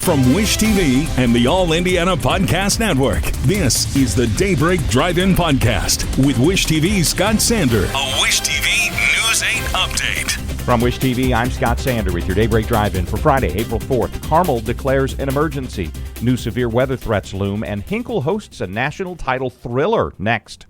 From Wish TV and the All Indiana Podcast Network, this is the Daybreak Drive-In Podcast with Wish TV's Scott Sander. A Wish TV News 8 update. From Wish TV, I'm Scott Sander with your Daybreak Drive-In for Friday, April 4th. Carmel declares an emergency. New severe weather threats loom, and Hinkle hosts a national title thriller next.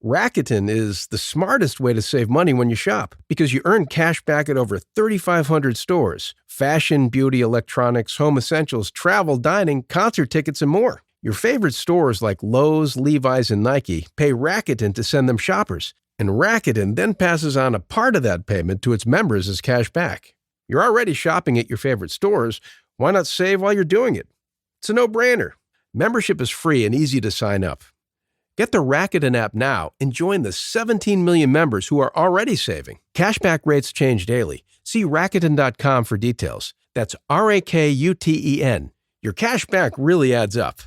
Rakuten is the smartest way to save money when you shop because you earn cash back at over 3,500 stores. Fashion, beauty, electronics, home essentials, travel, dining, concert tickets, and more. Your favorite stores like Lowe's, Levi's, and Nike pay Rakuten to send them shoppers. And Rakuten then passes on a part of that payment to its members as cash back. You're already shopping at your favorite stores. Why not save while you're doing it? It's a no-brainer. Membership is free and easy to sign up. Get the Rakuten app now and join the 17 million members who are already saving. Cashback rates change daily. See Rakuten.com for details. That's Rakuten. Your cashback really adds up.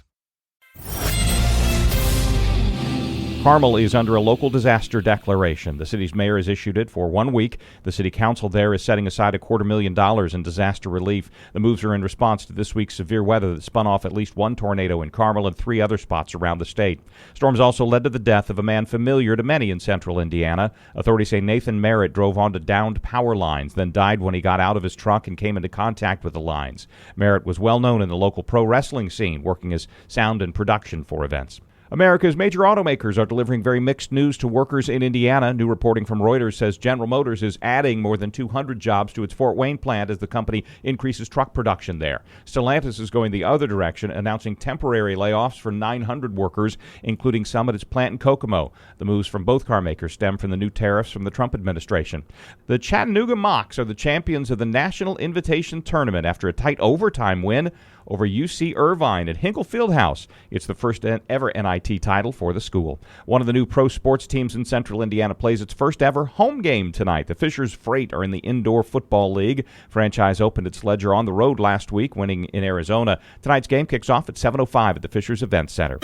Carmel is under a local disaster declaration. The city's mayor has issued it for 1 week. The city council there is setting aside $250,000 in disaster relief. The moves are in response to this week's severe weather that spun off at least one tornado in Carmel and 3 other spots around the state. Storms also led to the death of a man familiar to many in central Indiana. Authorities say Nathan Merritt drove onto downed power lines, then died when he got out of his truck and came into contact with the lines. Merritt was well known in the local pro wrestling scene, working as sound and production for events. America's major automakers are delivering very mixed news to workers in Indiana. New reporting from Reuters says General Motors is adding more than 200 jobs to its Fort Wayne plant as the company increases truck production there. Stellantis is going the other direction, announcing temporary layoffs for 900 workers, including some at its plant in Kokomo. The moves from both car makers stem from the new tariffs from the Trump administration. The Chattanooga Mocs are the champions of the National Invitation Tournament after a tight overtime win over UC Irvine at Hinkle Fieldhouse. It's the first ever NIT title for the school. One of the new pro sports teams in central Indiana plays its first ever home game tonight. The Fishers Freight are in the Indoor Football League. Franchise opened its ledger on the road last week, winning in Arizona. Tonight's game kicks off at 7:05 at the Fishers Event Center.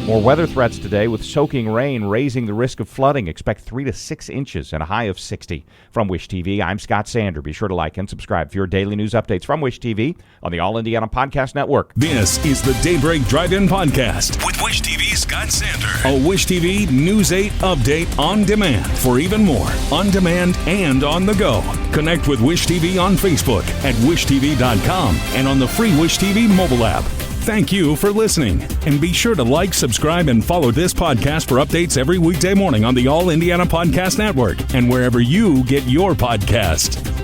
More weather threats today with soaking rain raising the risk of flooding. Expect 3 to 6 inches and a high of 60. From Wish TV, I'm Scott Sander. Be sure to like and subscribe for your daily news updates from Wish TV on the All Indiana Podcast Network. This is the Daybreak Drive-In Podcast with Wish TV's Scott Sander. A Wish TV News 8 update on demand for even more on demand and on the go. Connect with Wish TV on Facebook at wishtv.com and on the free Wish TV mobile app. Thank you for listening, and be sure to like, subscribe, and follow this podcast for updates every weekday morning on the All Indiana Podcast Network and wherever you get your podcast.